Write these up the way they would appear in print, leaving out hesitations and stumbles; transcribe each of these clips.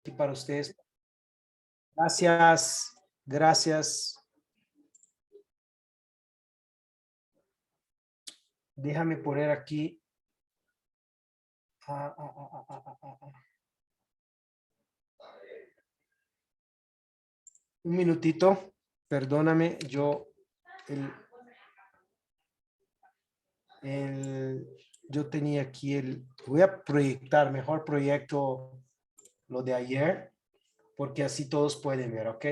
aquí para ustedes. Gracias, gracias. Déjame poner aquí. Un minutito, perdóname, yo yo tenía aquí voy a proyectar, mejor proyecto lo de ayer, porque así todos pueden ver, ¿ok?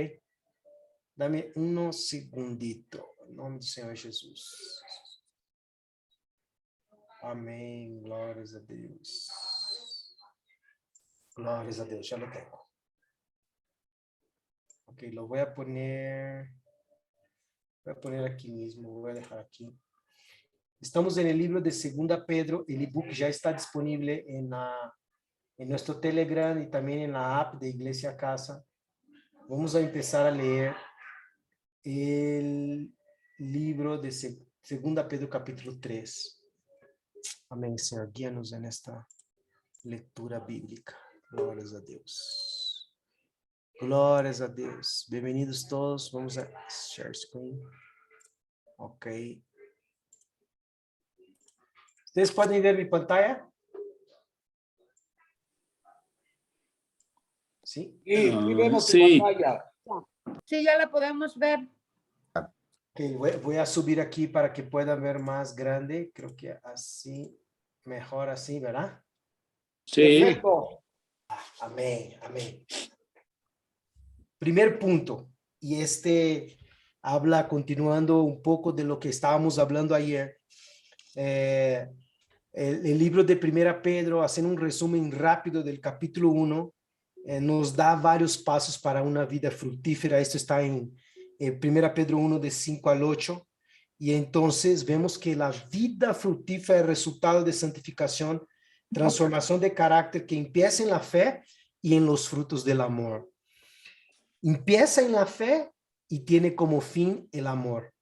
Dame unos segunditos, en nombre del Señor Jesús. Amén, glorias a Dios. Glorias a Dios, ya lo tengo. Ok, lo voy a poner aquí mismo, voy a dejar aquí. Estamos en el libro de Segunda Pedro, el ebook ya está disponible en nuestro Telegram y también en la app de Iglesia Casa. Vamos a empezar a leer el libro de Segunda Pedro capítulo 3. Amén, Señor, guíanos en esta lectura bíblica. Glorias a Dios. Glorias a Dios. Bienvenidos todos. Vamos a share screen. Ok. ¿Ustedes pueden ver mi pantalla? ¿Sí? Sí, vemos tu Sí. pantalla. Sí, ya la podemos ver. Okay, voy a subir aquí para que puedan ver más grande. Creo que así, mejor así, ¿verdad? Sí. Perfecto. Amén, amén. Primer punto, y habla continuando un poco de lo que estábamos hablando ayer. El libro de Primera Pedro, haciendo un resumen rápido del capítulo 1, nos da varios pasos para una vida fructífera. Esto está en Primera Pedro 1, de 5 al 8. Y entonces vemos que la vida fructífera es el resultado de santificación, transformación de carácter que empieza en la fe y en los frutos del amor. Empieza en la fe y tiene como fin el amor.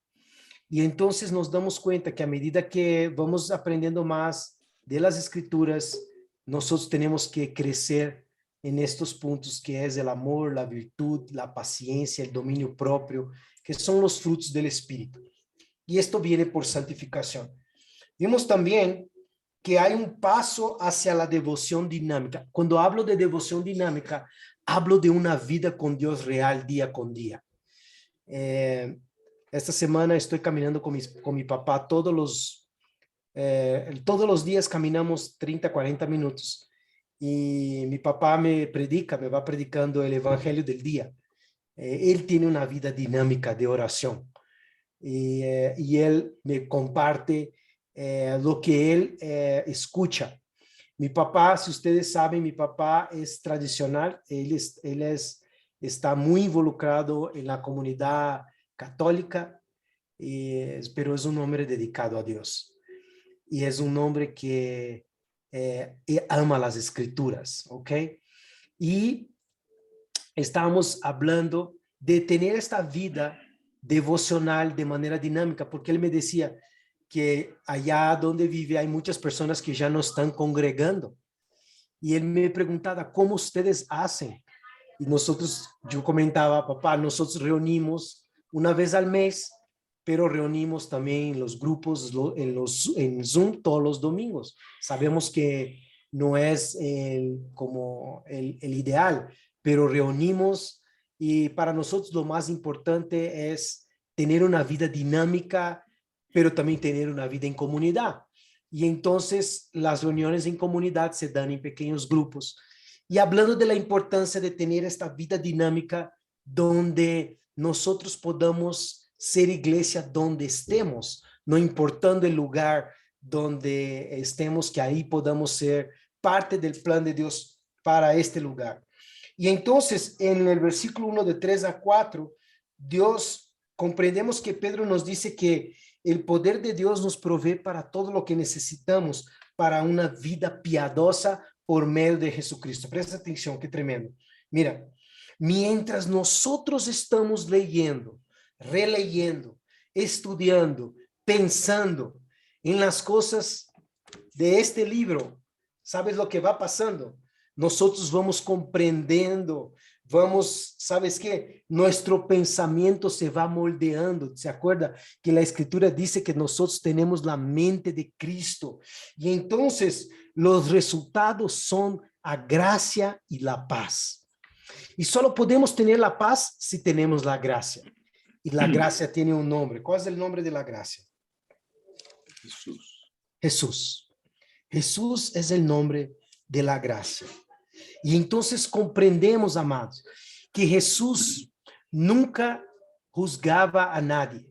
Y entonces nos damos cuenta que a medida que vamos aprendiendo más de las escrituras, nosotros tenemos que crecer en estos puntos que es el amor, la virtud, la paciencia, el dominio propio, que son los frutos del Espíritu. Y esto viene por santificación. Vimos también que hay un paso hacia la devoción dinámica. Cuando hablo de devoción dinámica, hablo de una vida con Dios real día con día. Esta semana estoy caminando con mi papá todos los días caminamos 30, 40 minutos y mi papá me va predicando el evangelio del día. Él tiene una vida dinámica de oración y él me comparte lo que él escucha. Mi papá, si ustedes saben, mi papá es tradicional, está muy involucrado en la comunidad católica, pero es un hombre dedicado a Dios. Y es un hombre que ama las escrituras, ¿ok? Y estábamos hablando de tener esta vida devocional de manera dinámica, porque él me decía que allá donde vive hay muchas personas que ya no están congregando. Y él me preguntaba, ¿cómo ustedes hacen? Y yo comentaba, papá, nosotros reunimos una vez al mes, pero reunimos también los grupos en Zoom todos los domingos. Sabemos que no es como el ideal, pero reunimos y para nosotros lo más importante es tener una vida dinámica, pero también tener una vida en comunidad. Y entonces las reuniones en comunidad se dan en pequeños grupos. Y hablando de la importancia de tener esta vida dinámica donde nosotros podamos ser iglesia donde estemos, no importando el lugar donde estemos, que ahí podamos ser parte del plan de Dios para este lugar. Y entonces en el versículo 1 de 3 a 4, comprendemos que Pedro nos dice que el poder de Dios nos provee para todo lo que necesitamos para una vida piadosa por medio de Jesucristo. Presta atención, qué tremendo. Mira, mientras nosotros estamos leyendo, releyendo, estudiando, pensando en las cosas de este libro, ¿sabes lo que va pasando? nosotros vamos comprendendo, vamos, ¿sabes qué? Nuestro pensamiento se va moldeando. ¿Se acuerda que la Escritura dice que nosotros tenemos la mente de Cristo? Y entonces los resultados son a gracia y la paz. Y solo podemos tener la paz si tenemos la gracia. Y la gracia tiene un nombre. ¿Cuál es el nombre de la gracia? Jesús. Jesús. Jesús es el nombre de la gracia. Y entonces comprendemos, amados, que Jesús nunca juzgaba a nadie.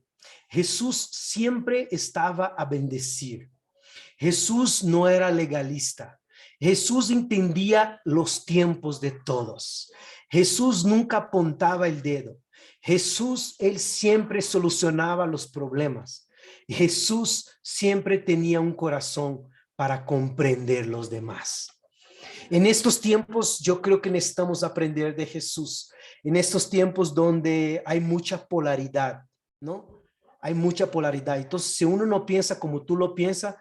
Jesús siempre estaba a bendecir. Jesús no era legalista. Jesús entendía los tiempos de todos. Jesús nunca apuntaba el dedo. Jesús, él siempre solucionaba los problemas. Jesús siempre tenía un corazón para comprender los demás. En estos tiempos, yo creo que necesitamos aprender de Jesús. En estos tiempos donde hay mucha polaridad, ¿no? Hay mucha polaridad. Entonces, si uno no piensa como tú lo piensas,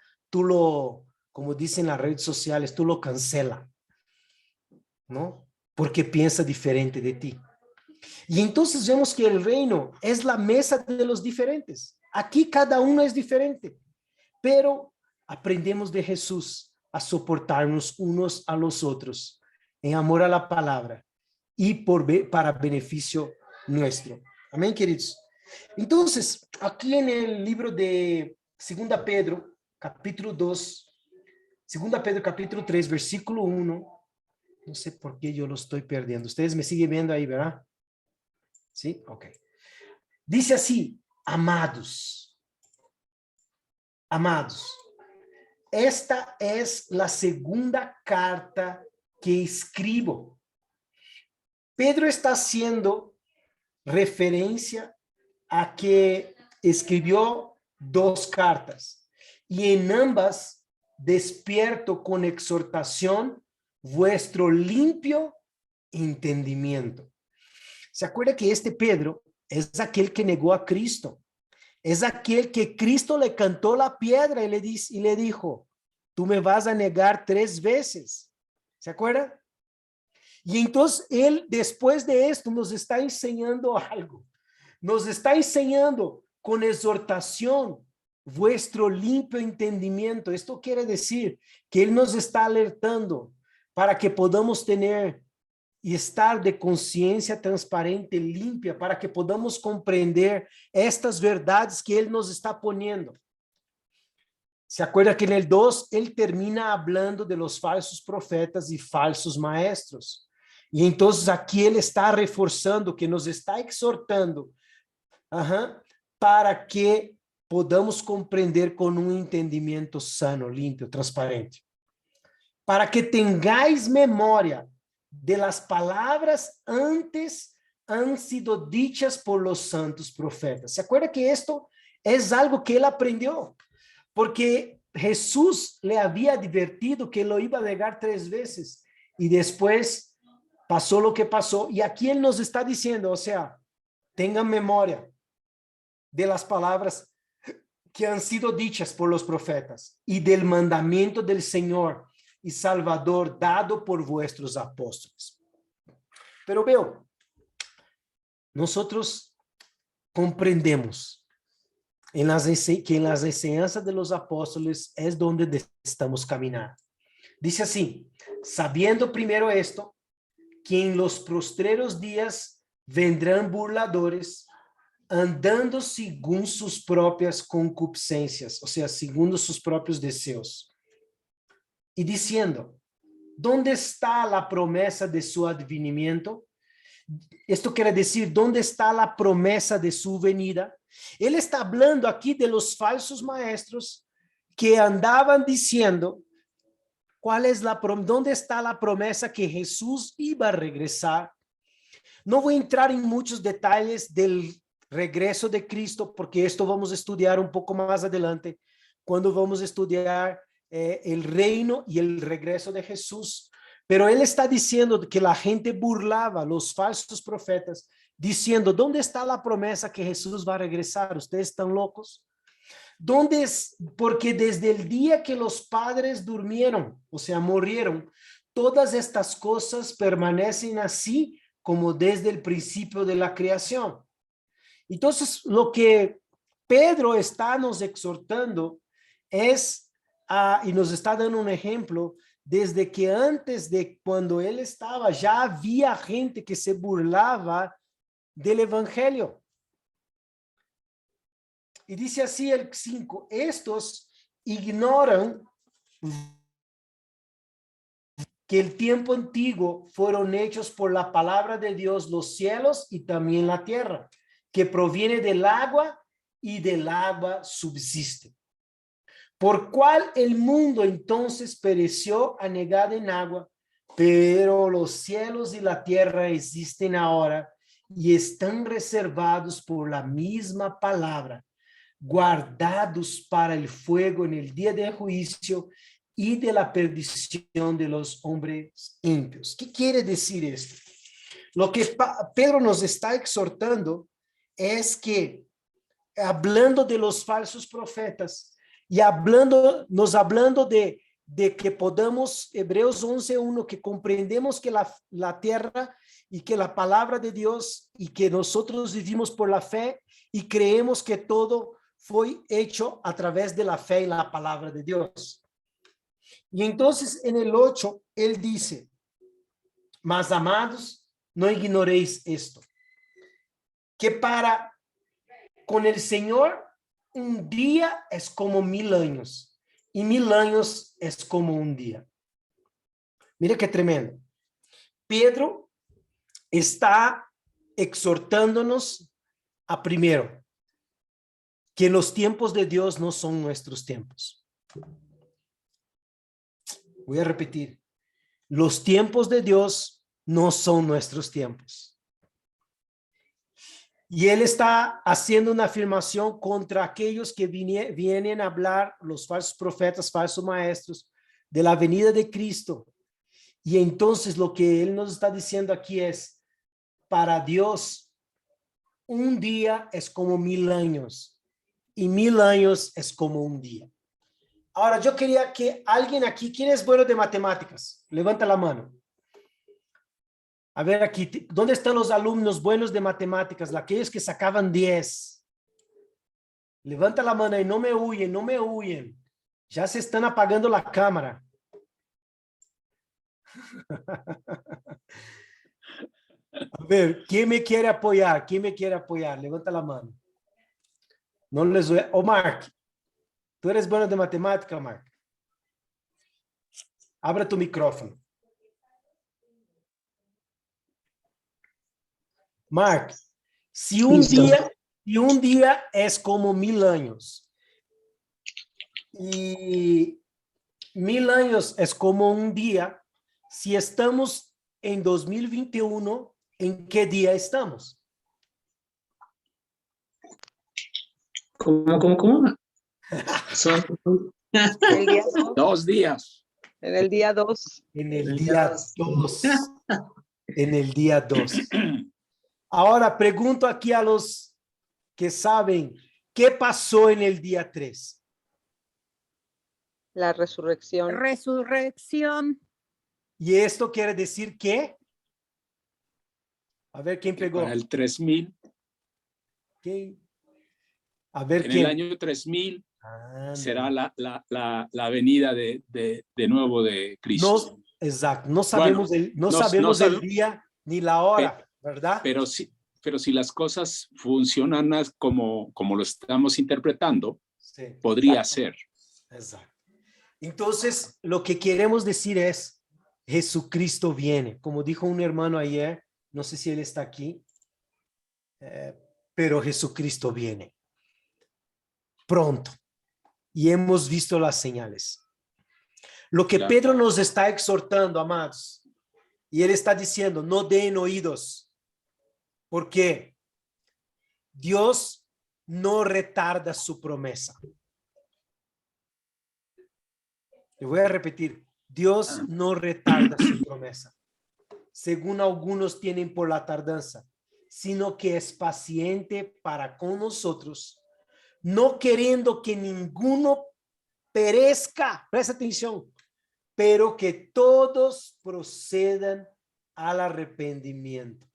como dicen las redes sociales, tú lo cancela, ¿no? Porque piensa diferente de ti. Y entonces vemos que el reino es la mesa de los diferentes. Aquí cada uno es diferente, pero aprendemos de Jesús a soportarnos unos a los otros en amor a la palabra y para beneficio nuestro. Amén, queridos. Entonces, aquí en el libro de 2 Pedro, capítulo 2, 2 Pedro, capítulo 3, versículo 1, no sé por qué yo lo estoy perdiendo. Ustedes me siguen viendo ahí, ¿verdad? ¿Sí? Ok. Dice así, amados, amados. Esta es la segunda carta que escribo. Pedro está haciendo referencia a que escribió 2 cartas y en ambas despierto con exhortación vuestro limpio entendimiento. ¿Se acuerda que este Pedro es aquel que negó a Cristo? Es aquel que Cristo le cantó la piedra y le dijo, tú me vas a negar 3 veces. ¿Se acuerda? Y entonces él, después de esto, nos está enseñando algo. Nos está enseñando con exhortación vuestro limpio entendimiento. Esto quiere decir que él nos está alertando para que podamos tener y estar de conciencia transparente, limpia, para que podamos comprender estas verdades que él nos está poniendo. ¿Se acuerda que en el 2 él termina hablando de los falsos profetas y falsos maestros? Y entonces aquí él está reforzando, que nos está exhortando, para que podamos comprender con un entendimiento sano, limpio, transparente. Para que tengáis memoria de las palabras antes han sido dichas por los santos profetas. ¿Se acuerda que esto es algo que él aprendió? Porque Jesús le había advertido que lo iba a negar 3 veces y después pasó lo que pasó. Y aquí él nos está diciendo, o sea, tengan memoria de las palabras que han sido dichas por los profetas y del mandamiento del Señor y Salvador dado por vuestros apóstoles. Pero veo, nosotros comprendemos que en las enseñanzas de los apóstoles es donde necesitamos caminar. Dice así, sabiendo primero esto, que en los postreros días vendrán burladores, andando según sus propias concupiscencias, o sea, segundo sus propios deseos. Y diciendo, ¿dónde está la promesa de su advenimiento? Esto quiere decir, ¿dónde está la promesa de su venida? Él está hablando aquí de los falsos maestros que andaban diciendo, ¿dónde está la promesa que Jesús iba a regresar? No voy a entrar en muchos detalles del regreso de Cristo, porque esto vamos a estudiar un poco más adelante, cuando vamos a estudiar el reino y el regreso de Jesús. Pero él está diciendo que la gente burlaba a los falsos profetas, diciendo, ¿dónde está la promesa que Jesús va a regresar? ¿Ustedes están locos? ¿Dónde es? Porque desde el día que los padres durmieron, o sea, murieron, todas estas cosas permanecen así como desde el principio de la creación. Entonces, lo que Pedro está nos exhortando es, y nos está dando un ejemplo, desde que antes de cuando él estaba, ya había gente que se burlaba del evangelio. Y dice así el 5, estos ignoran que el tiempo antiguo fueron hechos por la palabra de Dios los cielos y también la tierra, que proviene del agua y del agua subsiste. Por cual el mundo entonces pereció anegado en agua, pero los cielos y la tierra existen ahora y están reservados por la misma palabra, guardados para el fuego en el día de juicio y de la perdición de los hombres impios. ¿Qué quiere decir esto? Lo que Pedro nos está exhortando es que, hablando de los falsos profetas y hablando de que podamos, Hebreos 11:1, que comprendemos que la tierra y que la palabra de Dios y que nosotros vivimos por la fe y creemos que todo fue hecho a través de la fe y la palabra de Dios. Y entonces en el 8, él dice, mas amados, no ignoréis esto, que para con el Señor un día es como 1000 años y 1000 años es como un día. Mira qué tremendo. Pedro está exhortándonos a primero, que los tiempos de Dios no son nuestros tiempos. Voy a repetir, los tiempos de Dios no son nuestros tiempos. Y él está haciendo una afirmación contra aquellos que vienen a hablar, los falsos profetas, falsos maestros, de la venida de Cristo. Y entonces lo que él nos está diciendo aquí es, para Dios, un día es como 1000 años y 1000 años es como un día. Ahora, yo quería que alguien aquí, ¿quién es bueno de matemáticas? Levanta la mano. A ver aquí, ¿dónde están los alumnos buenos de matemáticas? Aquellos que sacaban 10. Levanta la mano y no me huyen, no me huyen. Ya se están apagando la cámara. A ver, ¿quién me quiere apoyar? ¿Quién me quiere apoyar? Levanta la mano. No les voy a... Oh, Mark, tú eres bueno de matemática, Mark. Abre tu micrófono. Mark, si un día es como 1000 años y 1000 años es como un día, si estamos en 2021, ¿en qué día estamos? ¿Cómo? Son El día 2. 2 días. En el día 2. En el día 2. En el día 2. Ahora pregunto aquí a los que saben, ¿qué pasó en el día 3? La resurrección. Resurrección. ¿Y esto quiere decir qué? A ver quién pegó. Para el 3000. ¿Quién? A ver En quién. el año 3000 Ah, será la venida de nuevo de Cristo. No, exacto. No sabemos, Bueno, sabemos el sabe- día ni la hora, ¿verdad? Pero si las cosas funcionan como lo estamos interpretando, Sí, podría exacto. ser. Exacto. Entonces, lo que queremos decir es, Jesucristo viene. Como dijo un hermano ayer, no sé si él está aquí, pero Jesucristo viene pronto. Y hemos visto las señales. Lo que Claro. Pedro nos está exhortando, amados, y él está diciendo, no den oídos, porque Dios no retarda su promesa. Le voy a repetir, Dios no retarda su promesa, según algunos tienen por la tardanza, sino que es paciente para con nosotros, no queriendo que ninguno perezca. Presta atención. pero que todos procedan al arrepentimiento.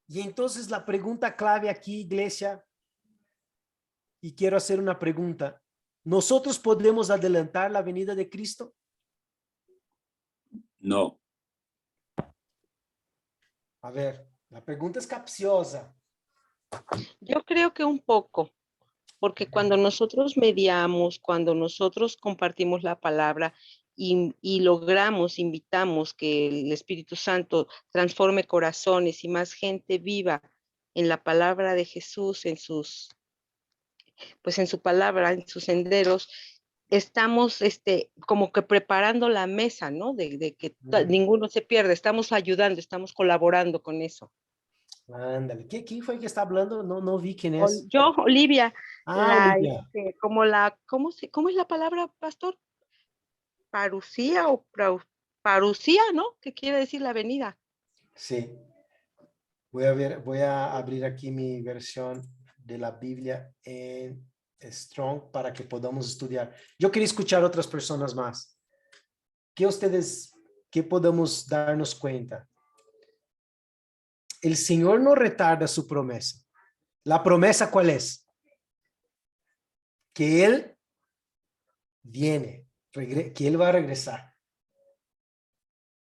Y entonces la pregunta clave aquí, iglesia, y quiero hacer una pregunta. ¿Nosotros podemos adelantar la venida de Cristo? No. A ver, la pregunta es capciosa. Yo creo que un poco, porque cuando nosotros mediamos, cuando nosotros compartimos la palabra y logramos, invitamos que el Espíritu Santo transforme corazones y más gente viva en la palabra de Jesús, pues en su palabra, en sus senderos, estamos como que preparando la mesa, ¿no? De que ninguno se pierda, estamos ayudando, estamos colaborando con eso. Ándale. ¿Quién fue que está hablando? No vi quién es. Yo, Olivia, Olivia. ¿cómo es la palabra, pastor? Parucía o parucía, ¿no? ¿Qué quiere decir la avenida? Sí. Voy a abrir aquí mi versión de la Biblia en Strong para que podamos estudiar. Yo quería escuchar otras personas más. ¿Qué podemos darnos cuenta? El Señor no retarda su promesa. ¿La promesa cuál es? Que Él viene, que Él va a regresar.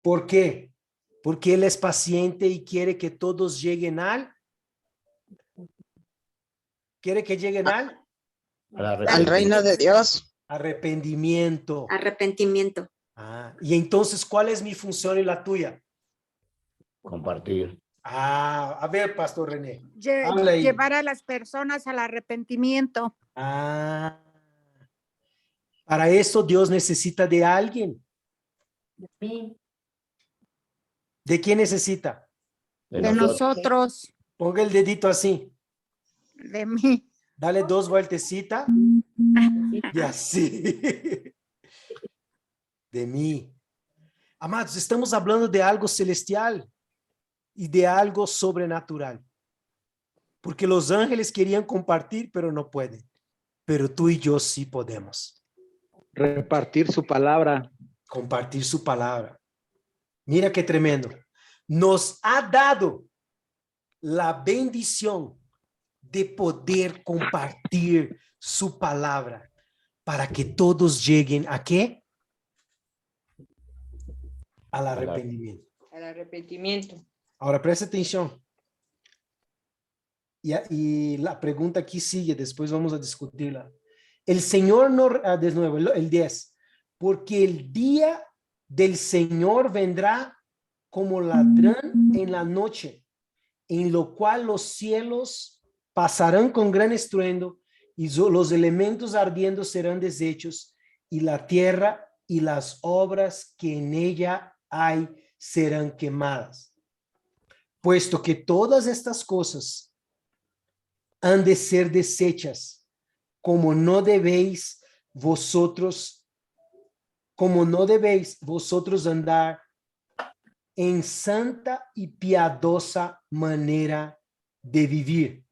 ¿Por qué? Porque Él es paciente y quiere que todos lleguen ¿quiere que lleguen Al reino de Dios. arrepentimiento? Arrepentimiento. Y entonces, ¿cuál es mi función y la tuya? Compartir. A ver, Pastor René. Habla ahí. Llevar a las personas al arrepentimiento. Para eso Dios necesita de alguien. ¿De quién necesita? De nosotros. Ponga el dedito así. De mí. Dale 2 vueltecitas. Y así. De mí. Amados, estamos hablando de algo celestial y de algo sobrenatural. Porque los ángeles querían compartir, pero no pueden. Pero tú y yo sí podemos. Repartir su palabra. Compartir su palabra. Mira qué tremendo. Nos ha dado la bendición de poder compartir su palabra para que todos lleguen ¿a qué? Al arrepentimiento. Al arrepentimiento. Ahora presta atención. Y la pregunta aquí sigue, después vamos a discutirla. El Señor no, de nuevo, el 10, porque el día del Señor vendrá como ladrón en la noche, en lo cual los cielos pasarán con gran estruendo y los elementos ardiendo serán deshechos y la tierra y las obras que en ella hay serán quemadas. Puesto que todas estas cosas han de ser deshechas, como no debéis vosotros andar en santa y piadosa manera de vivir,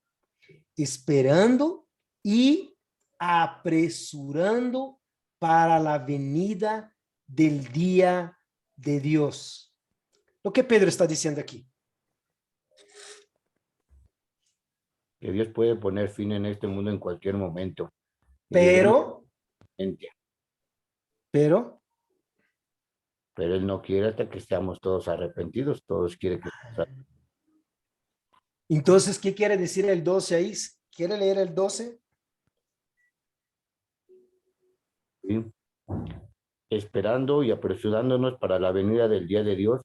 esperando y apresurando para la venida del día de Dios. Lo que Pedro está diciendo aquí. Que Dios puede poner fin en este mundo en cualquier momento. Pero Él no quiere hasta que estemos todos arrepentidos. Todos quieren que... entonces, ¿qué quiere decir el 12 ahí? ¿Quiere leer el 12? ¿Sí? Esperando y apresurándonos para la venida del día de Dios,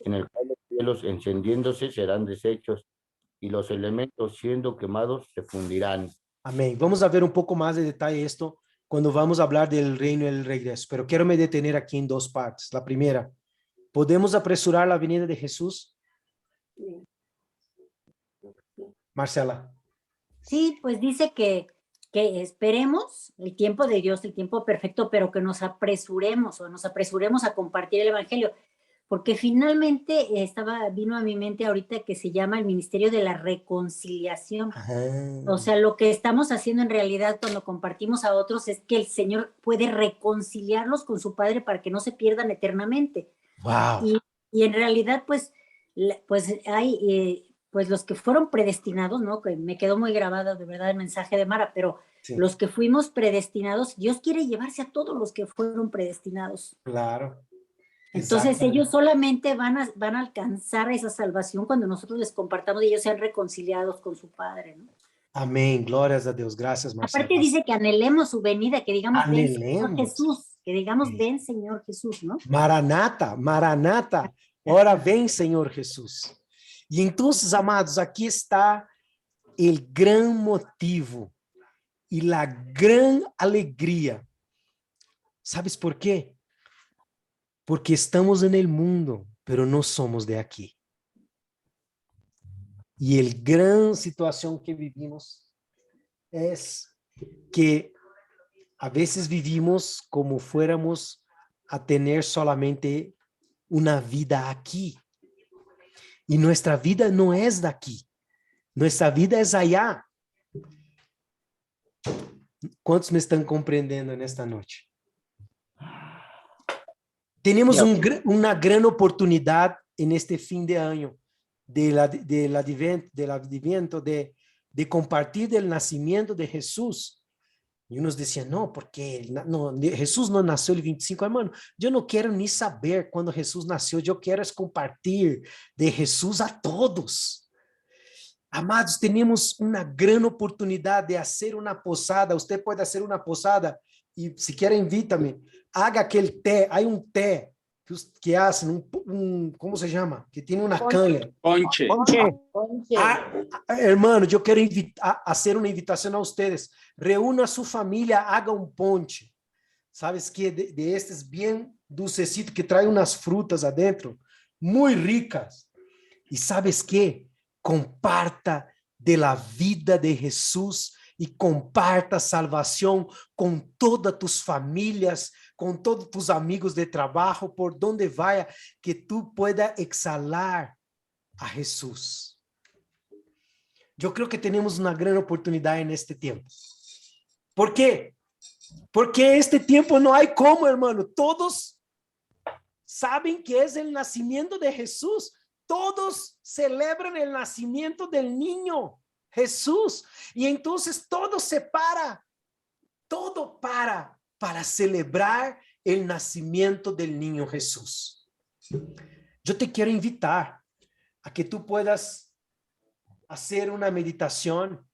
en el cual los cielos encendiéndose serán deshechos y los elementos siendo quemados se fundirán. Amén. Vamos a ver un poco más de detalle esto cuando vamos a hablar del reino y el regreso, pero quiero me detener aquí en 2 partes. La primera, ¿podemos apresurar la venida de Jesús? Marcela. Sí, pues dice que esperemos el tiempo de Dios, el tiempo perfecto, pero que nos apresuremos a compartir el evangelio. porque finalmente vino a mi mente ahorita que se llama el Ministerio de la Reconciliación. O sea, lo que estamos haciendo en realidad cuando compartimos a otros es que el Señor puede reconciliarlos con su Padre para que no se pierdan eternamente. Wow. Y en realidad, pues hay pues los que fueron predestinados, ¿no? Que me quedó muy grabado de verdad el mensaje de Mara, pero sí, los que fuimos predestinados, Dios quiere llevarse a todos los que fueron predestinados. Claro. Entonces ellos solamente van a alcanzar esa salvación cuando nosotros les compartamos y ellos sean reconciliados con su Padre, ¿no? Amén, glorias a Dios, gracias, Marcela. Aparte dice que anhelemos su venida, que digamos, anhelemos. Ven Señor Jesús, que digamos, sí. Ven Señor Jesús, ¿no? Maranata, Maranata, ora ven Señor Jesús. E entonces, amados, aqui está o grande motivo e a grande alegria. ¿Sabes por quê? Porque estamos en el mundo, pero no somos de aquí. Y el gran situación que vivimos es que a veces vivimos como fuéramos a tener solamente una vida aquí. Y nuestra vida no es de aquí. Nuestra vida es allá. ¿Cuántos me están comprendiendo en esta noche? Tenemos una gran oportunidad en este fin de año del adviento, de compartir del nacimiento de Jesús. Y unos decían, no, porque Jesús no nació el 25, hermano. Yo no quiero ni saber cuándo Jesús nació, yo quiero es compartir de Jesús a todos. Amados, tenemos una gran oportunidad de hacer una posada. Usted puede hacer una posada y si quiere invítame. Haga aquel té, hay un té que hacen, ¿cómo se llama? Que tiene una caña. Ponche. Hermano, yo quiero hacer una invitación a ustedes. Reúna a su familia, haga un ponche. ¿Sabes qué? De estos bien dulcecitos que trae unas frutas adentro, muy ricas. ¿Y sabes qué? Comparta de la vida de Jesús y comparta salvación con todas tus familias, con todos tus amigos de trabajo, por donde vaya, que tú puedas exhalar a Jesús. Yo creo que tenemos una gran oportunidad en este tiempo. ¿Por qué? Porque este tiempo no hay como, hermano. Todos saben que es el nacimiento de Jesús. Todos celebran el nacimiento del niño Jesús. Y entonces todo se para, todo para celebrar el nacimiento del niño Jesús. Yo te quiero invitar a que tú puedas hacer una meditación,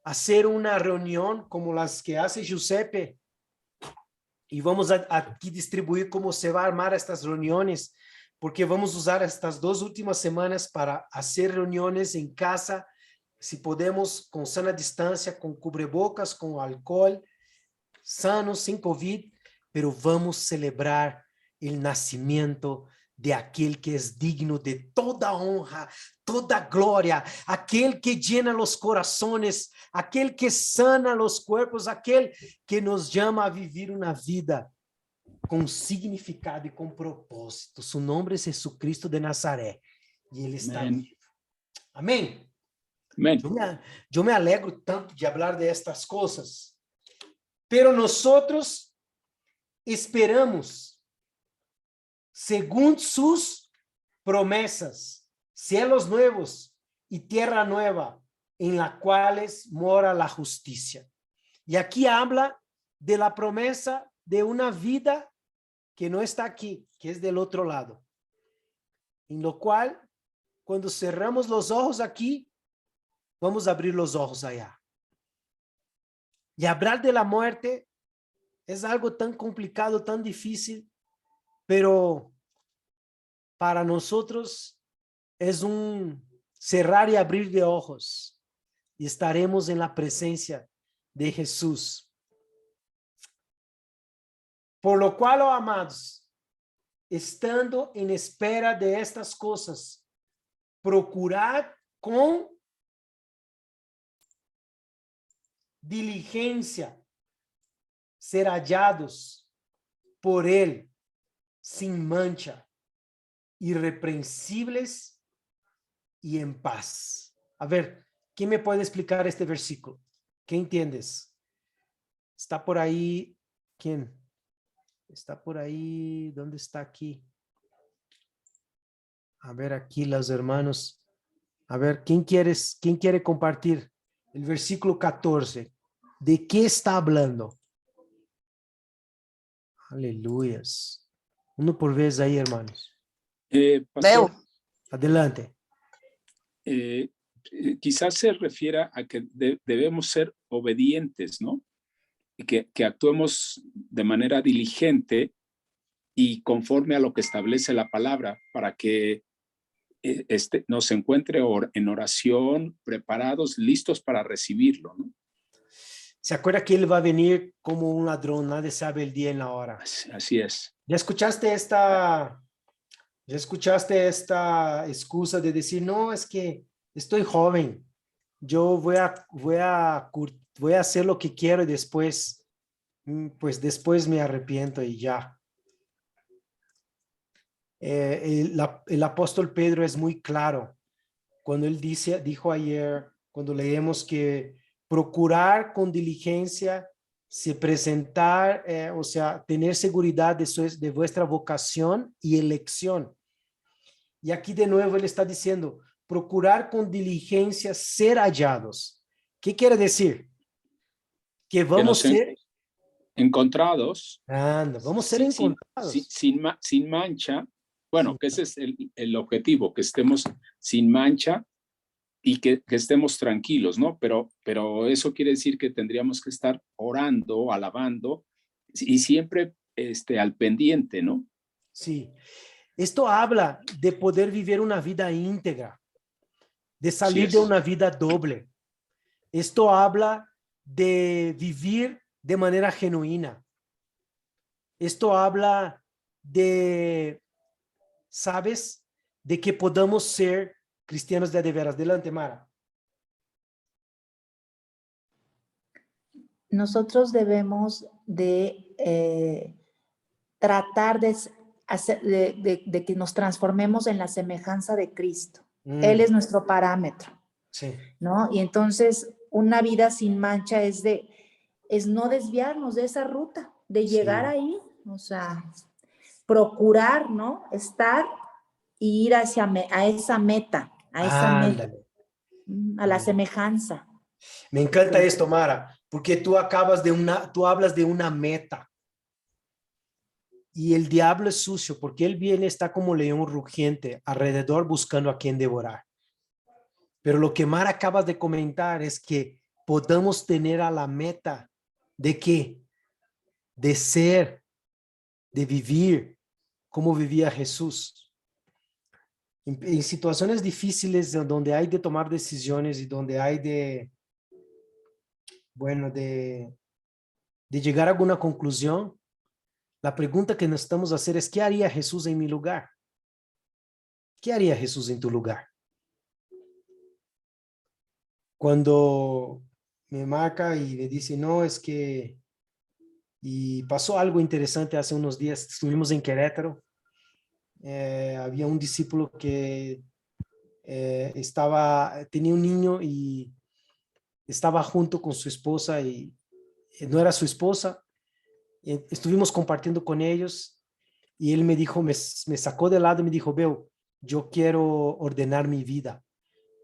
hacer una reunión como las que hace Giuseppe. Y vamos a aquí distribuir cómo se va a armar estas reuniones, porque vamos a usar estas 2 últimas semanas para hacer reuniones en casa, si podemos, con sana distancia, con cubrebocas, con alcohol, sanos, sin COVID, pero vamos a celebrar el nacimiento de aquel que es digno de toda honra, toda gloria, aquel que llena los corazones, aquel que sana los cuerpos, aquel que nos llama a vivir una vida con significado y con propósito. Su nombre es Jesucristo de Nazaret y Él está vivo. Amén. Amén. Yo me alegro tanto de hablar de estas cosas, pero nosotros esperamos, según sus promesas, cielos nuevos y tierra nueva, en la cuales mora la justicia. Y aquí habla de la promesa de una vida que no está aquí, que es del otro lado. En lo cual, cuando cerramos los ojos aquí, vamos a abrir los ojos allá. Y hablar de la muerte es algo tan complicado, tan difícil, pero para nosotros es un cerrar y abrir de ojos y estaremos en la presencia de Jesús. Por lo cual, oh amados, estando en espera de estas cosas, procurad con diligencia ser hallados por Él sin mancha, irreprensibles y en paz. A ver, ¿quién me puede explicar este versículo? ¿Qué entiendes? ¿Está por ahí? ¿Quién? ¿Está por ahí? ¿Dónde está aquí? A ver, aquí los hermanos. A ver, ¿quién quiere compartir el versículo 14? ¿De qué está hablando? Aleluyas. Uno por vez ahí, hermanos. Pastor, Adelante. quizás se refiera a que debemos ser obedientes, ¿no? Y que actuemos de manera diligente y conforme a lo que establece la palabra para que nos encuentre en oración, preparados, listos para recibirlo, ¿no? ¿Se acuerda que él va a venir como un ladrón? Nadie sabe el día y la hora. Así es. ¿Ya escuchaste esta excusa de decir, no, es que estoy joven, yo voy a hacer lo que quiero y después, pues después me arrepiento y ya? El apóstol Pedro es muy claro cuando él dijo ayer, cuando leemos que procurar con diligencia se presentar, o sea, tener seguridad de vuestra vocación y elección. Y aquí de nuevo él está diciendo, procurar con diligencia ser hallados. ¿Qué quiere decir? Que vamos a ser encontrados. Vamos a ser encontrados. Sin mancha. Bueno, que ese es el objetivo, que estemos sin mancha y que estemos tranquilos, ¿no? Pero eso quiere decir que tendríamos que estar orando, alabando y siempre al pendiente, ¿no? Sí. Esto habla de poder vivir una vida íntegra, de salir de una vida doble. Esto habla de vivir de manera genuina. Esto habla de, ¿sabes? De que podamos ser cristianos de veras. Adelante, Mara. Nosotros debemos de tratar de que nos transformemos en la semejanza de Cristo. Él es nuestro parámetro. Sí. ¿No? Y entonces una vida sin mancha es no desviarnos de esa ruta, de llegar ahí, o sea, procurar, ¿no? Estar y ir a esa meta, a la semejanza. Me encanta esto, Mara, porque tú hablas de una meta. Y el diablo es sucio porque él está como león rugiente alrededor buscando a quien devorar. Pero lo que Mara acabas de comentar es que podamos tener a la meta de qué? De ser, de vivir como vivía Jesús. En situaciones difíciles donde hay de tomar decisiones y donde hay de llegar a alguna conclusión, la pregunta que necesitamos hacer es, ¿qué haría Jesús en mi lugar? ¿Qué haría Jesús en tu lugar? Cuando me marca y me dice, no, es que, y pasó algo interesante hace unos días, estuvimos en Querétaro, había un discípulo que tenía un niño y estaba junto con su esposa y no era su esposa. Estuvimos compartiendo con ellos y él me dijo, me sacó de lado y me dijo, Beo, yo quiero ordenar mi vida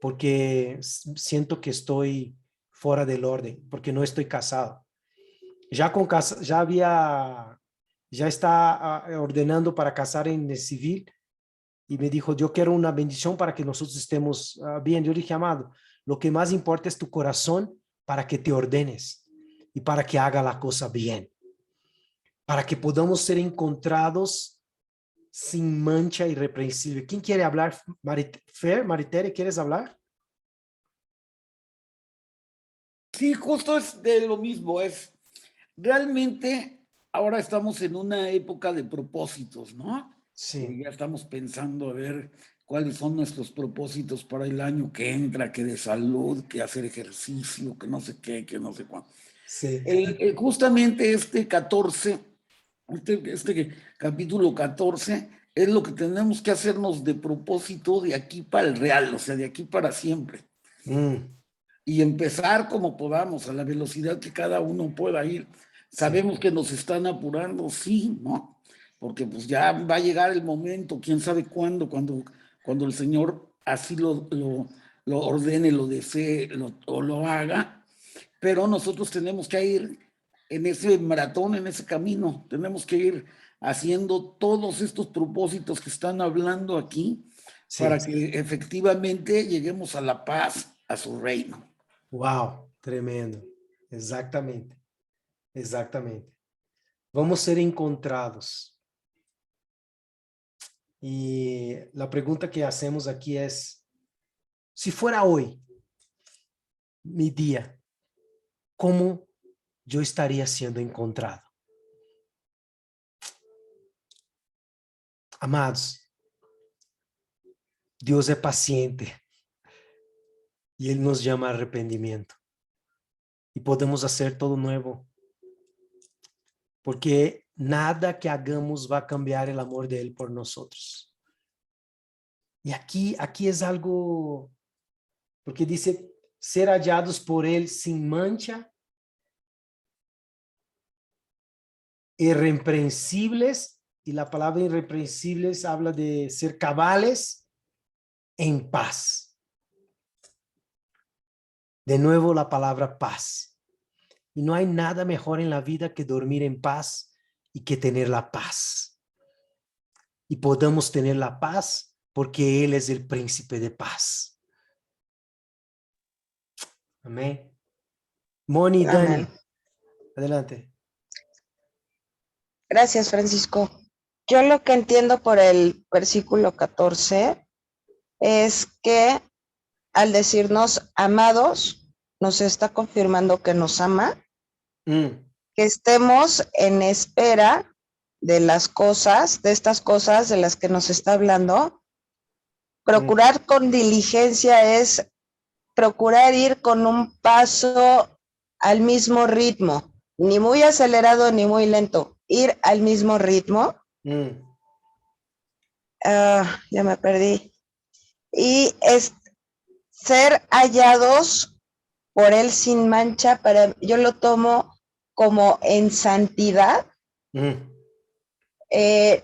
porque siento que estoy fuera del orden, porque no estoy casado. Ya está ordenando para casar en el civil y me dijo, yo quiero una bendición para que nosotros estemos bien. Yo dije, amado, lo que más importa es tu corazón para que te ordenes y para que haga la cosa bien, para que podamos ser encontrados sin mancha irreprensible. ¿Quién quiere hablar? Maritere, ¿quieres hablar? Sí, justo es de lo mismo. Realmente ahora estamos en una época de propósitos, ¿no? Sí. Ya estamos pensando a ver cuáles son nuestros propósitos para el año que entra, que de salud, que hacer ejercicio, que no sé qué, que no sé cuándo. Sí. Justamente este capítulo 14 es lo que tenemos que hacernos de propósito de aquí para el real, o sea, de aquí para siempre. Y empezar como podamos, a la velocidad que cada uno pueda ir. Sabemos que nos están apurando, sí, ¿no? Porque pues ya va a llegar el momento, quién sabe cuándo, cuando el Señor así lo ordene, lo desee o lo haga, pero nosotros tenemos que ir en ese maratón, en ese camino, tenemos que ir haciendo todos estos propósitos que están hablando aquí, para que efectivamente lleguemos a la paz, a su reino. Wow, tremendo. Exactamente. Exactamente. Vamos a ser encontrados. Y la pregunta que hacemos aquí es, si fuera hoy mi día, ¿cómo yo estaría siendo encontrado? Amados, Dios es paciente y Él nos llama a arrepentimiento. Y podemos hacer todo nuevo. Porque nada que hagamos va a cambiar el amor de Él por nosotros. Y aquí es algo, porque dice, ser hallados por Él sin mancha, irreprensibles, y la palabra irreprensibles habla de ser cabales en paz. De nuevo la palabra paz. Y no hay nada mejor en la vida que dormir en paz y que tener la paz. Y podamos tener la paz porque Él es el príncipe de paz. Amén. Moni, Dani, adelante. Gracias, Francisco. Yo lo que entiendo por el versículo 14 es que al decirnos amados, nos está confirmando que nos ama, que estemos en espera de las cosas, de estas cosas de las que nos está hablando. Procurar con diligencia es procurar ir con un paso al mismo ritmo, ni muy acelerado ni muy lento, ir al mismo ritmo. Ya me perdí. Y es ser hallados por Él sin mancha, yo lo tomo como en santidad,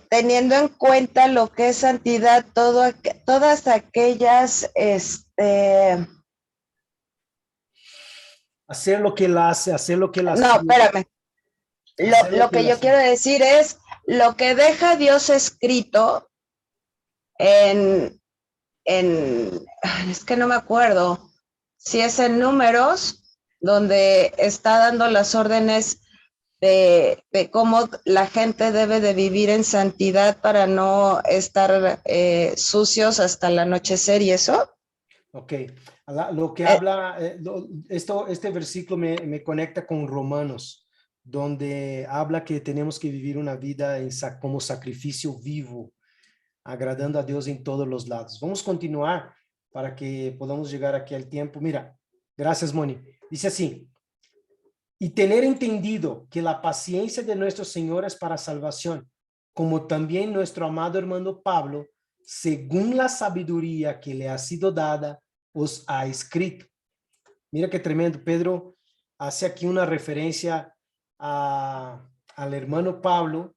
teniendo en cuenta lo que es santidad, todas aquellas, hacer lo que Él hace, hacer lo que Él hace. No, espérame. Lo que yo quiero decir es lo que deja Dios escrito es que no me acuerdo si es en Números, donde está dando las órdenes de cómo la gente debe de vivir en santidad para no estar sucios hasta el anochecer y eso. Ok, lo que habla, este versículo me conecta con Romanos, donde habla que tenemos que vivir una vida como sacrificio vivo, agradando a Dios en todos los lados. Vamos a continuar para que podamos llegar aquí al tiempo. Mira, gracias, Moni. Dice así, y tener entendido que la paciencia de nuestro Señor es para salvación, como también nuestro amado hermano Pablo, según la sabiduría que le ha sido dada, os ha escrito. Mira qué tremendo. Pedro hace aquí una referencia al hermano Pablo,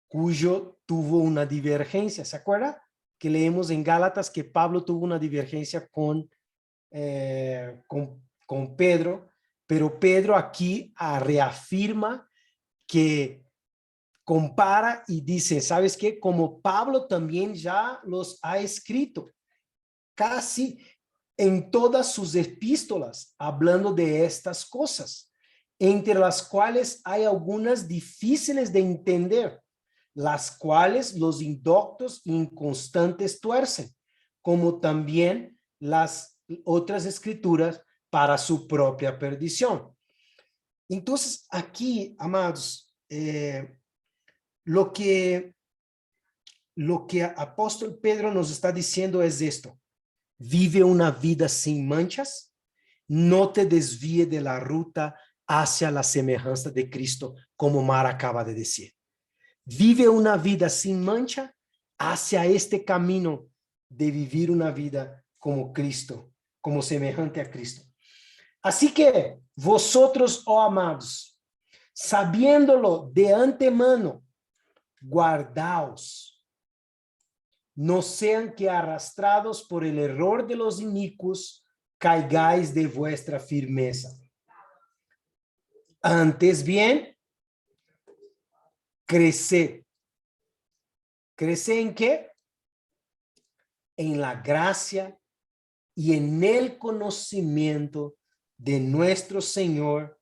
cuyo tuvo una divergencia. ¿Se acuerda? Que leemos en Gálatas que Pablo tuvo una divergencia con Pedro, pero Pedro aquí reafirma que compara y dice, ¿sabes qué? Como Pablo también ya los ha escrito, casi en todas sus epístolas, hablando de estas cosas, entre las cuales hay algunas difíciles de entender, las cuales los indoctos e inconstantes tuercen, como también las otras escrituras para su propia perdición. Entonces, aquí, amados, lo que apóstol Pedro nos está diciendo es esto: vive una vida sin manchas, no te desvíe de la ruta hacia la semejanza de Cristo, como Mara acaba de decir. Vive una vida sin mancha hacia este camino de vivir una vida como Cristo, como semejante a Cristo. Así que vosotros, oh amados, sabiéndolo de antemano, guardaos, no sean que arrastrados por el error de los inicuos, caigáis de vuestra firmeza. Antes bien, creced. ¿Crece en qué? En la gracia y en el conocimiento de nuestro Señor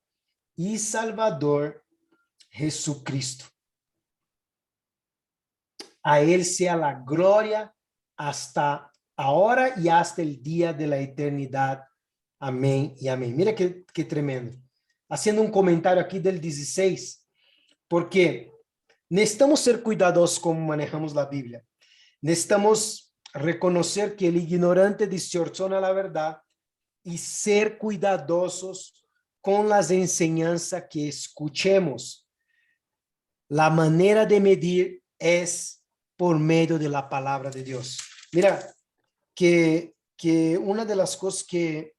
y Salvador Jesucristo. A Él sea la gloria hasta ahora y hasta el día de la eternidad. Amén y amén. Mira qué tremendo. Haciendo un comentario aquí del 16, porque necesitamos ser cuidadosos como manejamos la Biblia. Necesitamos reconocer que el ignorante distorsiona la verdad y ser cuidadosos con las enseñanzas que escuchemos. La manera de medir es por medio de la palabra de Dios. Mira, que una de las cosas que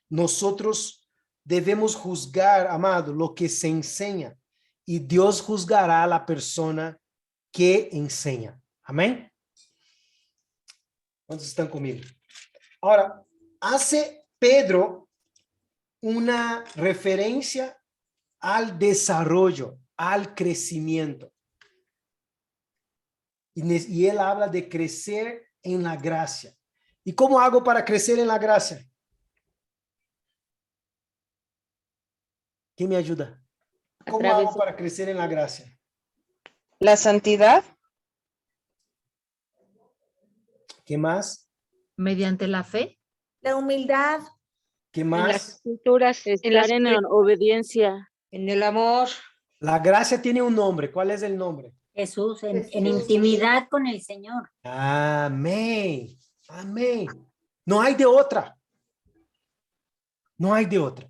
nosotros debemos juzgar, amado, lo que se enseña, y Dios juzgará a la persona que enseña. Amén. ¿Cuántos están conmigo? Ahora, hace Pedro una referencia al desarrollo, al crecimiento. Y él habla de crecer en la gracia. ¿Y cómo hago para crecer en la gracia? ¿Quién me ayuda? ¿Cómo hago para crecer en la gracia? La santidad. ¿Qué más? Mediante la fe. La humildad. ¿Qué En las más? escrituras, Estar en obediencia. en el amor. La gracia tiene un nombre. ¿Cuál es el nombre? Jesús, en intimidad con el Señor. Amén. Amén. No hay de otra. No hay de otra.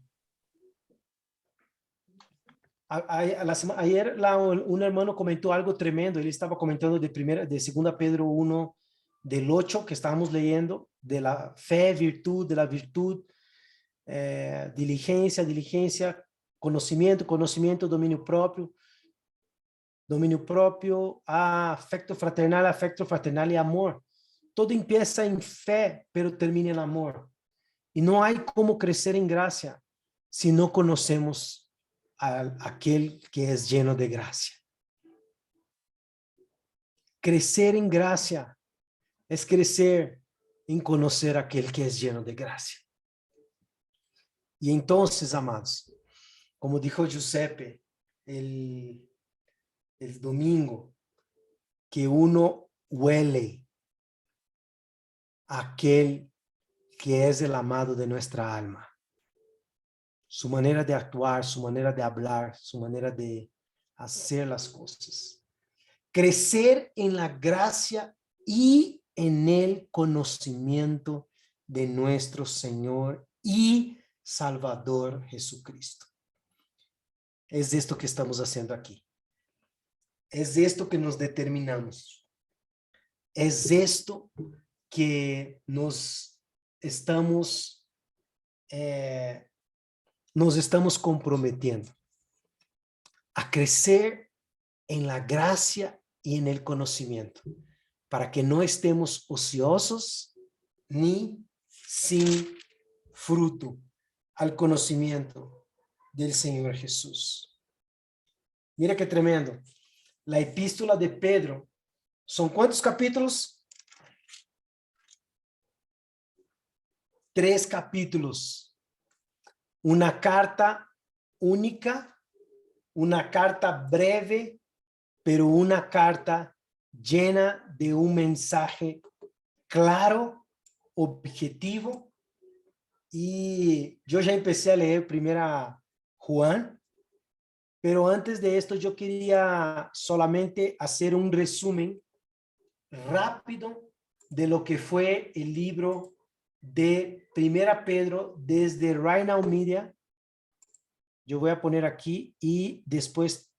Ayer un hermano comentó algo tremendo. Él estaba comentando de 2 Pedro 1, del 8 que estábamos leyendo, de la fe, virtud, de la virtud, diligencia, conocimiento, dominio propio, afecto fraternal y amor. Todo empieza en fe, pero termina en amor. Y no hay cómo crecer en gracia si no conocemos a aquel que es lleno de gracia. Crecer en gracia es crecer en conocer a aquel que es lleno de gracia. Y entonces, amados, como dijo Giuseppe el domingo, que uno huele a aquel que es el amado de nuestra alma. Su manera de actuar, su manera de hablar, su manera de hacer las cosas. Crecer en la gracia y en el conocimiento de nuestro Señor y Salvador Jesucristo. Es esto que estamos haciendo aquí. Es esto que nos determinamos. Es esto que nos estamos comprometiendo a crecer en la gracia y en el conocimiento, para que no estemos ociosos ni sin fruto al conocimiento del Señor Jesús. Mira qué tremendo. La epístola de Pedro, ¿son cuántos capítulos? 3 capítulos. Una carta única, una carta breve, pero una carta llena de un mensaje claro, objetivo. Y yo ya empecé a leer primero Juan, pero antes de esto yo quería solamente hacer un resumen rápido de lo que fue el libro de 1 Pedro desde Right Now Media. Yo voy a poner aquí y después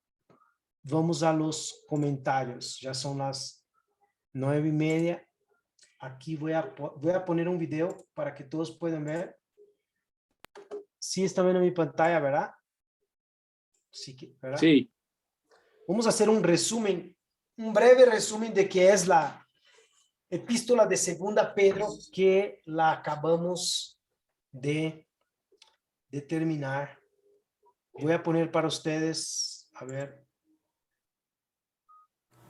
vamos a los comentarios. Ya son las 9:30. Aquí voy a poner un video para que todos puedan ver. Sí, están viendo mi pantalla, ¿verdad? Sí, ¿verdad? Sí. Vamos a hacer un resumen, un breve resumen de qué es la epístola de Segunda Pedro, que la acabamos de terminar. Voy a poner para ustedes, a ver.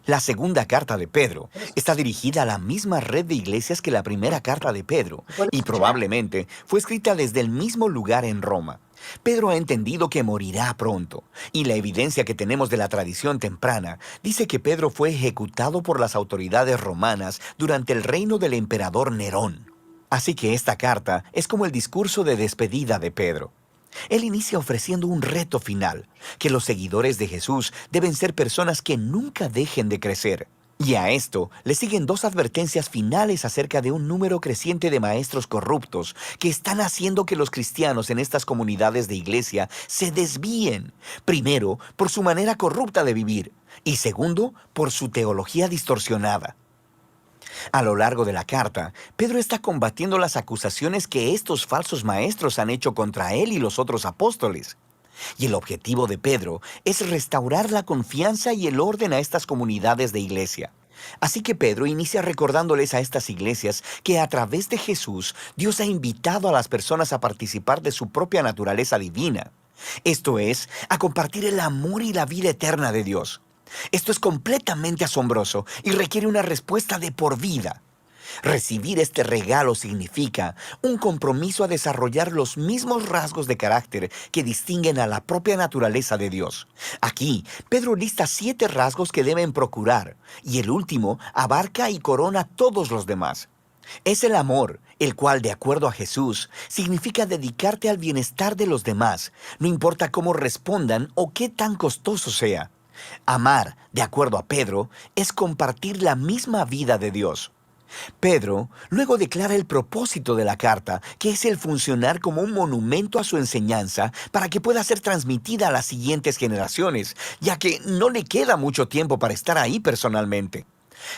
La segunda carta de Pedro está dirigida a la misma red de iglesias que la primera carta de Pedro y probablemente fue escrita desde el mismo lugar en Roma. Pedro ha entendido que morirá pronto, y la evidencia que tenemos de la tradición temprana dice que Pedro fue ejecutado por las autoridades romanas durante el reino del emperador Nerón. Así que esta carta es como el discurso de despedida de Pedro. Él inicia ofreciendo un reto final, que los seguidores de Jesús deben ser personas que nunca dejen de crecer. Y a esto le siguen dos advertencias finales acerca de un número creciente de maestros corruptos que están haciendo que los cristianos en estas comunidades de iglesia se desvíen. Primero, por su manera corrupta de vivir, y segundo, por su teología distorsionada. A lo largo de la carta, Pedro está combatiendo las acusaciones que estos falsos maestros han hecho contra él y los otros apóstoles. Y el objetivo de Pedro es restaurar la confianza y el orden a estas comunidades de iglesia. Así que Pedro inicia recordándoles a estas iglesias que a través de Jesús, Dios ha invitado a las personas a participar de su propia naturaleza divina. Esto es, a compartir el amor y la vida eterna de Dios. Esto es completamente asombroso y requiere una respuesta de por vida. Recibir este regalo significa un compromiso a desarrollar los mismos rasgos de carácter que distinguen a la propia naturaleza de Dios. Aquí, Pedro lista 7 rasgos que deben procurar, y el último abarca y corona todos los demás. Es el amor, el cual, de acuerdo a Jesús, significa dedicarte al bienestar de los demás, no importa cómo respondan o qué tan costoso sea. Amar, de acuerdo a Pedro, es compartir la misma vida de Dios. Pedro luego declara el propósito de la carta, que es el funcionar como un monumento a su enseñanza para que pueda ser transmitida a las siguientes generaciones, ya que no le queda mucho tiempo para estar ahí personalmente.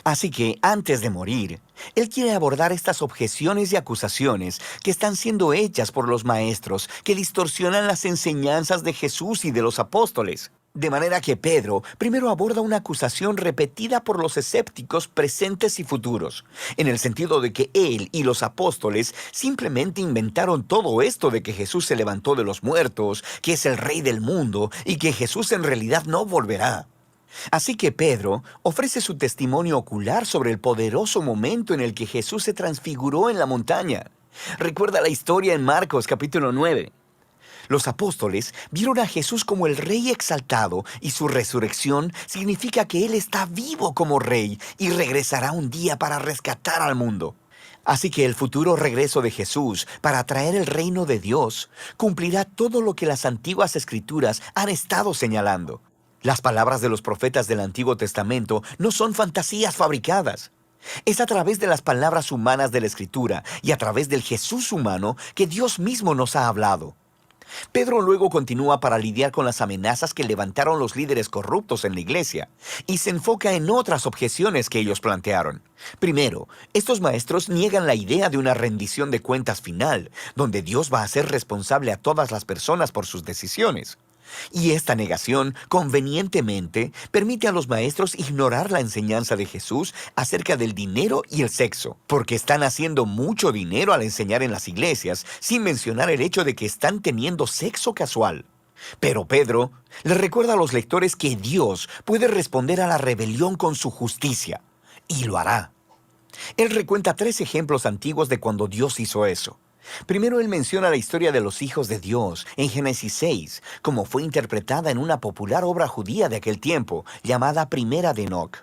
Así que, antes de morir, él quiere abordar estas objeciones y acusaciones que están siendo hechas por los maestros que distorsionan las enseñanzas de Jesús y de los apóstoles. De manera que Pedro primero aborda una acusación repetida por los escépticos presentes y futuros, en el sentido de que él y los apóstoles simplemente inventaron todo esto de que Jesús se levantó de los muertos, que es el rey del mundo y que Jesús en realidad no volverá. Así que Pedro ofrece su testimonio ocular sobre el poderoso momento en el que Jesús se transfiguró en la montaña. Recuerda la historia en Marcos capítulo 9. Los apóstoles vieron a Jesús como el Rey exaltado y su resurrección significa que Él está vivo como Rey y regresará un día para rescatar al mundo. Así que el futuro regreso de Jesús para traer el reino de Dios cumplirá todo lo que las antiguas escrituras han estado señalando. Las palabras de los profetas del Antiguo Testamento no son fantasías fabricadas. Es a través de las palabras humanas de la Escritura y a través del Jesús humano que Dios mismo nos ha hablado. Pedro luego continúa para lidiar con las amenazas que levantaron los líderes corruptos en la iglesia y se enfoca en otras objeciones que ellos plantearon. Primero, estos maestros niegan la idea de una rendición de cuentas final, donde Dios va a ser responsable a todas las personas por sus decisiones. Y esta negación, convenientemente, permite a los maestros ignorar la enseñanza de Jesús acerca del dinero y el sexo, porque están haciendo mucho dinero al enseñar en las iglesias, sin mencionar el hecho de que están teniendo sexo casual. Pero Pedro les recuerda a los lectores que Dios puede responder a la rebelión con su justicia, y lo hará. Él recuenta 3 ejemplos antiguos de cuando Dios hizo eso. Primero él menciona la historia de los hijos de Dios en Génesis 6, como fue interpretada en una popular obra judía de aquel tiempo, llamada Primera de Enoc.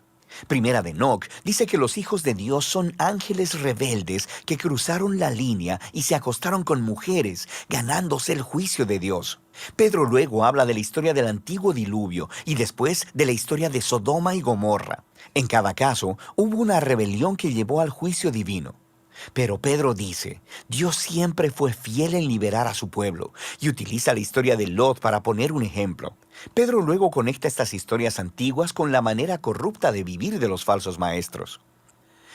Primera de Enoc dice que los hijos de Dios son ángeles rebeldes que cruzaron la línea y se acostaron con mujeres, ganándose el juicio de Dios. Pedro luego habla de la historia del antiguo diluvio y después de la historia de Sodoma y Gomorra. En cada caso, hubo una rebelión que llevó al juicio divino. Pero Pedro dice, Dios siempre fue fiel en liberar a su pueblo y utiliza la historia de Lot para poner un ejemplo. Pedro luego conecta estas historias antiguas con la manera corrupta de vivir de los falsos maestros.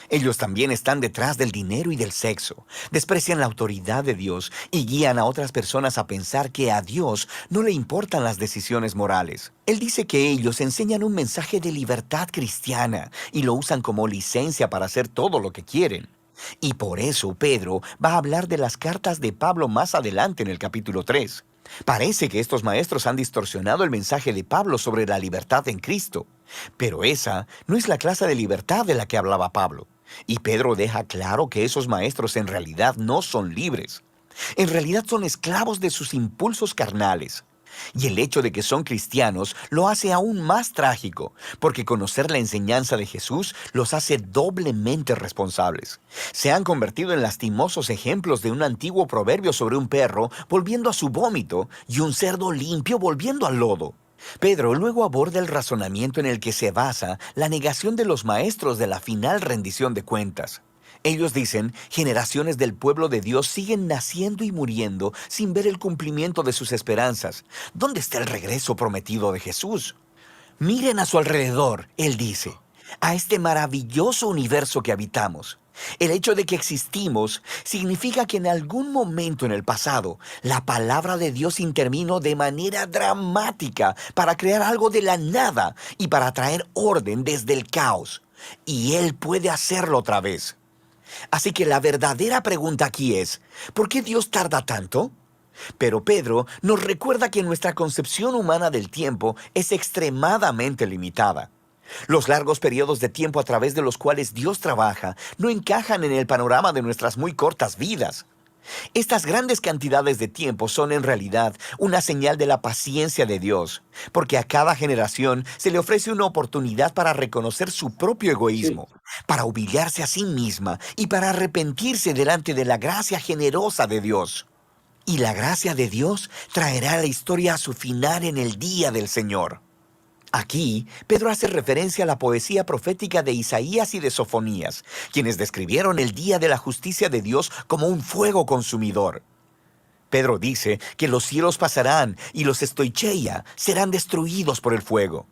Ellos también están detrás del dinero y del sexo, desprecian la autoridad de Dios y guían a otras personas a pensar que a Dios no le importan las decisiones morales. Él dice que ellos enseñan un mensaje de libertad cristiana y lo usan como licencia para hacer todo lo que quieren. Y por eso Pedro va a hablar de las cartas de Pablo más adelante en el capítulo 3. Parece que estos maestros han distorsionado el mensaje de Pablo sobre la libertad en Cristo, pero esa no es la clase de libertad de la que hablaba Pablo. Y Pedro deja claro que esos maestros en realidad no son libres. En realidad son esclavos de sus impulsos carnales. Y el hecho de que son cristianos lo hace aún más trágico, porque conocer la enseñanza de Jesús los hace doblemente responsables. Se han convertido en lastimosos ejemplos de un antiguo proverbio sobre un perro volviendo a su vómito y un cerdo limpio volviendo al lodo. Pedro luego aborda el razonamiento en el que se basa la negación de los maestros de la final rendición de cuentas. Ellos dicen, generaciones del pueblo de Dios siguen naciendo y muriendo sin ver el cumplimiento de sus esperanzas. ¿Dónde está el regreso prometido de Jesús? Miren a su alrededor, él dice, a este maravilloso universo que habitamos. El hecho de que existimos significa que en algún momento en el pasado, la palabra de Dios intervino de manera dramática para crear algo de la nada y para traer orden desde el caos. Y Él puede hacerlo otra vez. Así que la verdadera pregunta aquí es, ¿por qué Dios tarda tanto? Pero Pedro nos recuerda que nuestra concepción humana del tiempo es extremadamente limitada. Los largos periodos de tiempo a través de los cuales Dios trabaja no encajan en el panorama de nuestras muy cortas vidas. Estas grandes cantidades de tiempo son en realidad una señal de la paciencia de Dios, porque a cada generación se le ofrece una oportunidad para reconocer su propio egoísmo, para humillarse a sí misma y para arrepentirse delante de la gracia generosa de Dios. Y la gracia de Dios traerá la historia a su final en el día del Señor. Aquí, Pedro hace referencia a la poesía profética de Isaías y de Sofonías, quienes describieron el día de la justicia de Dios como un fuego consumidor. Pedro dice que los cielos pasarán y los estoicheia serán destruidos por el fuego.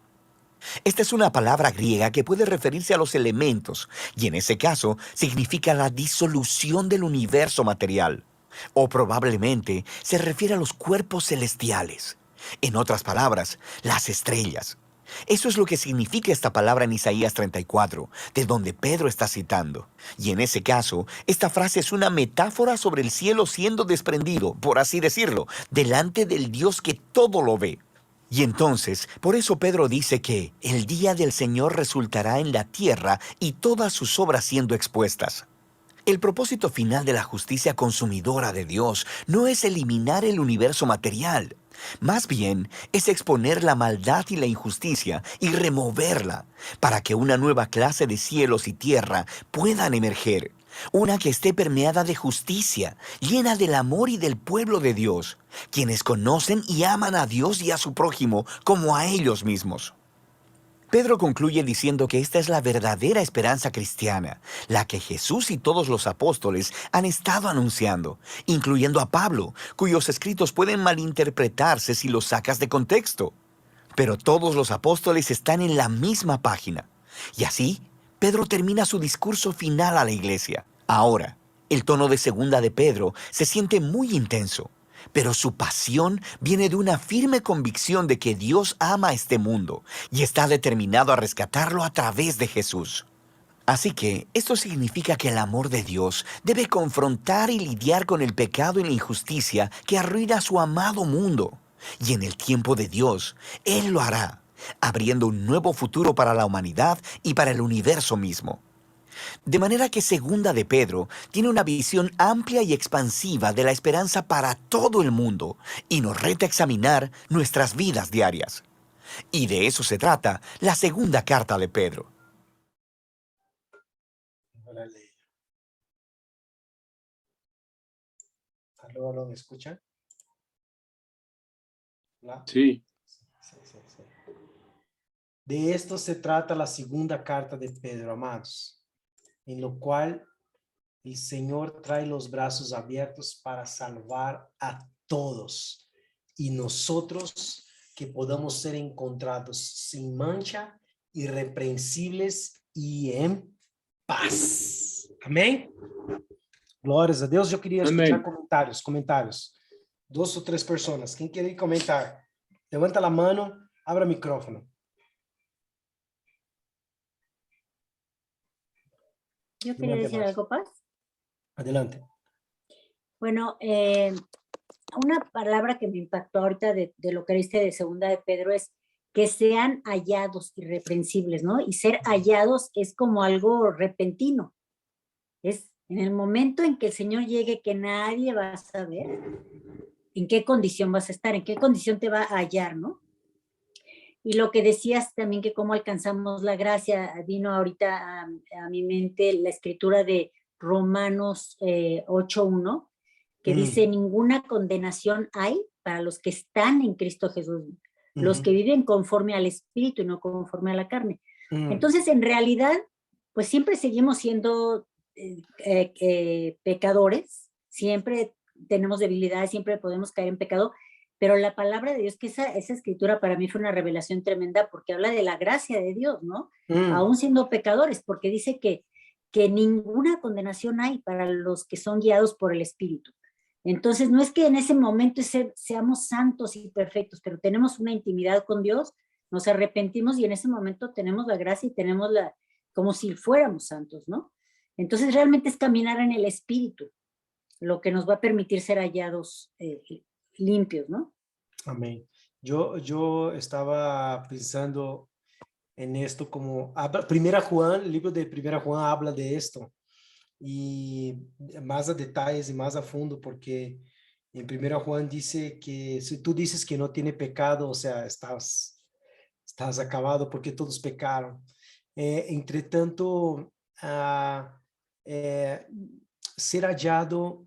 Esta es una palabra griega que puede referirse a los elementos, y en ese caso significa la disolución del universo material. O probablemente se refiere a los cuerpos celestiales. En otras palabras, las estrellas. Eso es lo que significa esta palabra en Isaías 34, de donde Pedro está citando. Y en ese caso, esta frase es una metáfora sobre el cielo siendo desprendido, por así decirlo, delante del Dios que todo lo ve. Y entonces, por eso Pedro dice que el día del Señor resultará en la tierra y todas sus obras siendo expuestas. El propósito final de la justicia consumidora de Dios no es eliminar el universo material. Más bien, es exponer la maldad y la injusticia y removerla para que una nueva clase de cielos y tierra puedan emerger. Una que esté permeada de justicia, llena del amor y del pueblo de Dios, quienes conocen y aman a Dios y a su prójimo como a ellos mismos. Pedro concluye diciendo que esta es la verdadera esperanza cristiana, la que Jesús y todos los apóstoles han estado anunciando, incluyendo a Pablo, cuyos escritos pueden malinterpretarse si los sacas de contexto. Pero todos los apóstoles están en la misma página. Y así, Pedro termina su discurso final a la iglesia. Ahora, el tono de segunda de Pedro se siente muy intenso, pero su pasión viene de una firme convicción de que Dios ama a este mundo y está determinado a rescatarlo a través de Jesús. Así que esto significa que el amor de Dios debe confrontar y lidiar con el pecado y la injusticia que arruina su amado mundo. Y en el tiempo de Dios, Él lo hará, abriendo un nuevo futuro para la humanidad y para el universo mismo. De manera que segunda de Pedro tiene una visión amplia y expansiva de la esperanza para todo el mundo y nos reta a examinar nuestras vidas diarias. Y de eso se trata la segunda carta de Pedro. ¿Aló, me escuchan? ¿Hola? Sí. Sí. De esto se trata la segunda carta de Pedro, amados, en lo cual el Señor trae los brazos abiertos para salvar a todos y nosotros que podamos ser encontrados sin mancha, irreprensibles y en paz. Amém? Glórias a Deus. Eu queria escuchar comentários. 2 ou 3 pessoas. Quem quer comentar? Levanta a mão, abra o micrófono. Yo quería decir algo, Paz. Adelante. Bueno, una palabra que me impactó ahorita de lo que leíste de Segunda de Pedro es que sean hallados irreprensibles, ¿no? Y ser hallados es como algo repentino. Es en el momento en que el Señor llegue, que nadie va a saber en qué condición vas a estar, en qué condición te va a hallar, ¿no? Y lo que decías también, que cómo alcanzamos la gracia, vino ahorita a mi mente la escritura de Romanos 8:1, que dice, ninguna condenación hay para los que están en Cristo Jesús, los que viven conforme al Espíritu y no conforme a la carne. Entonces, en realidad, pues siempre seguimos siendo pecadores, siempre tenemos debilidades, siempre podemos caer en pecado, pero la palabra de Dios, que esa escritura para mí fue una revelación tremenda, porque habla de la gracia de Dios, ¿no? Aún siendo pecadores, porque dice que ninguna condenación hay para los que son guiados por el Espíritu. Entonces, no es que en ese momento seamos santos y perfectos, pero tenemos una intimidad con Dios, nos arrepentimos y en ese momento tenemos la gracia y tenemos como si fuéramos santos, ¿no? Entonces, realmente es caminar en el Espíritu, lo que nos va a permitir ser hallados limpios, ¿no? Amén. Yo estaba pensando en esto como Primera Juan, el libro de Primera Juan habla de esto y más a detalles y más a fondo, porque en Primera Juan dice que si tú dices que no tiene pecado, o sea, estás acabado porque todos pecaron. Entre tanto, ser hallado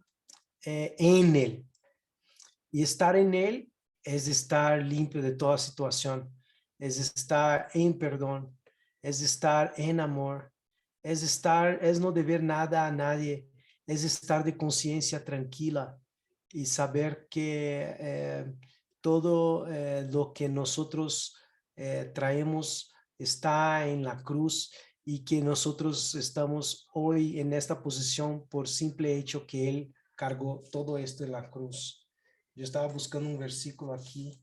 en él. Y estar en él es estar limpio de toda situación, es estar en perdón, es estar en amor, es no deber nada a nadie, es estar de conciencia tranquila y saber que todo lo que nosotros traemos está en la cruz y que nosotros estamos hoy en esta posición por simple hecho que Él cargó todo esto en la cruz. Yo estaba buscando un versículo aquí.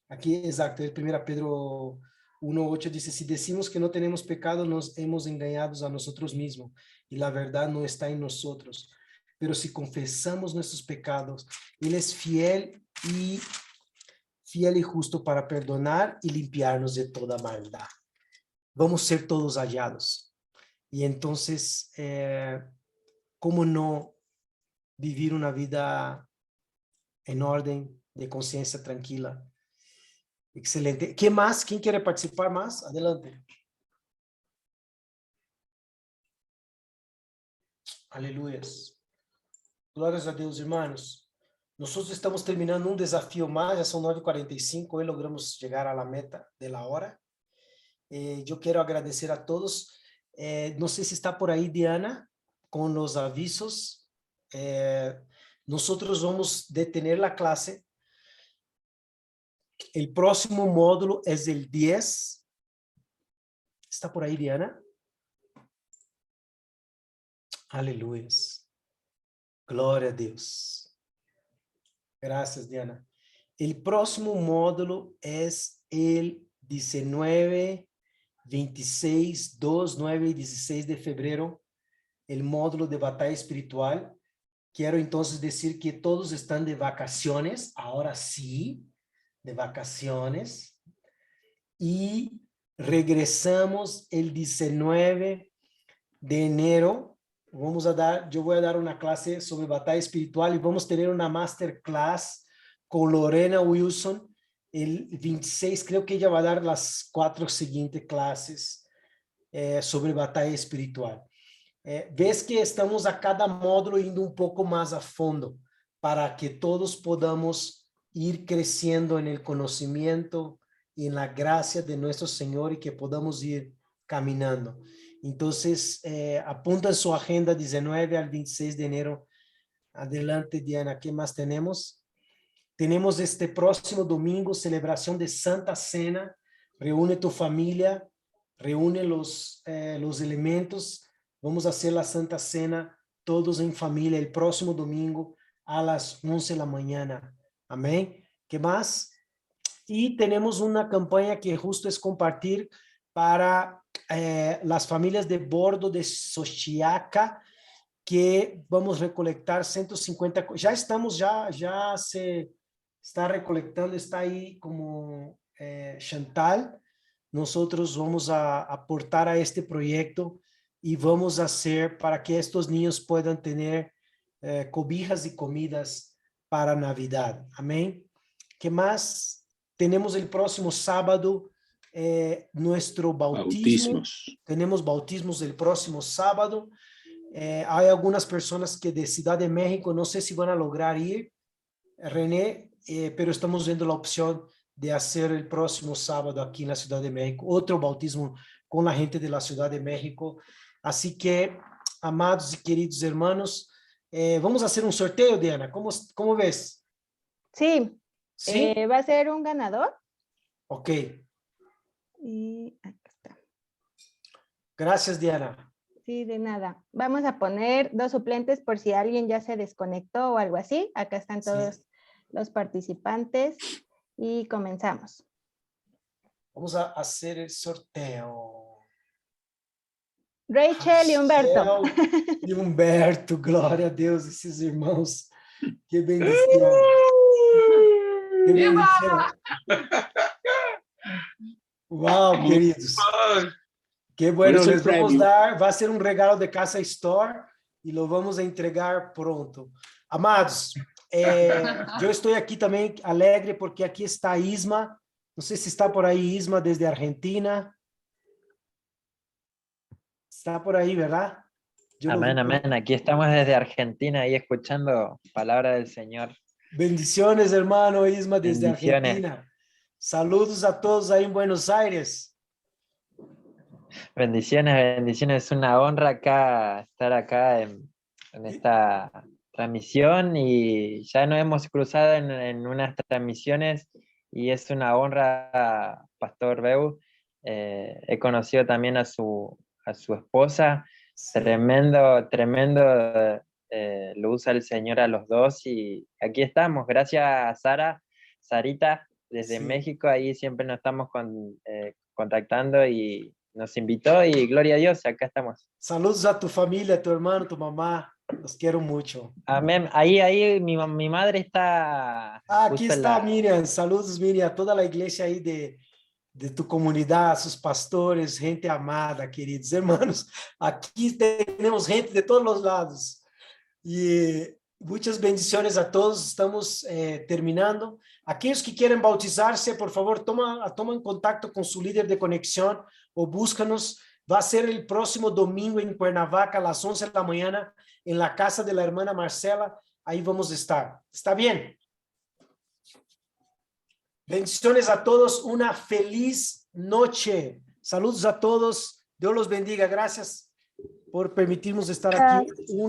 Aquí, exacto, el 1 Pedro 1:8 dice, si decimos que no tenemos pecado, nos hemos engañado a nosotros mismos y la verdad no está en nosotros. Pero si confesamos nuestros pecados, Él es fiel y justo para perdonar y limpiarnos de toda maldad. Vamos a ser todos hallados. Y entonces, ¿cómo no vivir una vida en orden, de conciencia tranquila? Excelente. ¿Qué más? ¿Quién quiere participar más? Adelante. Aleluyas. Glórias a Deus, hermanos. Nosotros estamos terminando un desafío más, ya son 9:45, hoy logramos llegar a la meta de la hora. Yo quiero agradecer a todos. No sé si está por ahí Diana con los avisos. Nosotros vamos a detener la clase. El próximo módulo es el 10. ¿Está por ahí Diana? Aleluya. Glória a Deus. Gracias, Diana. El próximo módulo es el 19, 26, 2, 9 y 16 de febrero, el módulo de batalla espiritual. Quiero entonces decir que todos están de vacaciones, ahora sí, de vacaciones, y regresamos el 19 de enero. Yo voy a dar una clase sobre batalla espiritual y vamos a tener una masterclass con Lorena Wilson el 26. Creo que ella va a dar las 4 siguientes clases sobre batalla espiritual. Ves que estamos a cada módulo indo un poco más a fondo para que todos podamos ir creciendo en el conocimiento y en la gracia de nuestro Señor y que podamos ir caminando. Entonces, apunta en su agenda 19 al 26 de enero. Adelante, Diana, ¿qué más tenemos? Tenemos este próximo domingo, celebración de Santa Cena. Reúne tu familia, reúne los elementos Vamos a hacer la Santa Cena todos en familia el próximo domingo a las 11 de la mañana. Amén. ¿Qué más? Y tenemos una campaña que justo es compartir para las familias de bordo de Xochiaca, que vamos a recolectar 150, ya estamos, ya se está recolectando, está ahí como Chantal. Nosotros vamos a aportar a este proyecto y vamos a hacer para que estos niños puedan tener cobijas y comidas para Navidad. Amén. ¿Qué más? Tenemos el próximo sábado nuestro bautismo. Tenemos bautismos el próximo sábado. Hay algunas personas que de Ciudad de México, no sé si van a lograr ir, René, pero estamos viendo la opción de hacer el próximo sábado aquí en la Ciudad de México, otro bautismo con la gente de la Ciudad de México. Así que, amados y queridos hermanos, vamos a hacer un sorteo, Diana. ¿Cómo ves? Sí. ¿Sí? ¿Va a ser un ganador? Ok. Y acá está. Gracias, Diana. Sí, de nada. Vamos a poner 2 suplentes por si alguien ya se desconectó o algo así. Acá están todos los participantes y comenzamos. Vamos a hacer el sorteo. Rachel y Humberto. Y Humberto, glória a Deus, esses irmãos. Que bendição. Que bendição. Uau, queridos. Qué bueno, les vamos a dar, va a ser un regalo de Casa Store y lo vamos a entregar pronto. Amados, yo estoy aquí también alegre porque aquí está Isma. No sé si está por ahí Isma desde Argentina. Está por ahí, ¿verdad? Amén, amén. Aquí estamos desde Argentina ahí escuchando palabra del Señor. Bendiciones, hermano Isma, desde Bendiciones. Argentina. Saludos a todos ahí en Buenos Aires. Bendiciones, bendiciones. Es una honra estar acá en esta transmisión y ya nos hemos cruzado en unas transmisiones y es una honra, Pastor Beu. He conocido también a su esposa. Tremendo lo usa el Señor a los dos y aquí estamos. Gracias a Sarita, desde México, ahí siempre nos estamos contactando y nos invitó y gloria a Dios, acá estamos. Saludos a tu familia, tu hermano, tu mamá. Los quiero mucho. Amén. Ahí mi madre está. Aquí está Miriam. Saludos, Miriam, a toda la iglesia ahí de tu comunidad, a sus pastores, gente amada, queridos hermanos. Aquí tenemos gente de todos los lados. Y muchas bendiciones a todos. Estamos terminando. Aquellos que quieren bautizarse, por favor, toman contacto con su líder de conexión o búscanos. Va a ser el próximo domingo en Cuernavaca a las 11 de la mañana en la casa de la hermana Marcela. Ahí vamos a estar. ¿Está bien? Bendiciones a todos. Una feliz noche. Saludos a todos. Dios los bendiga. Gracias por permitirnos estar aquí.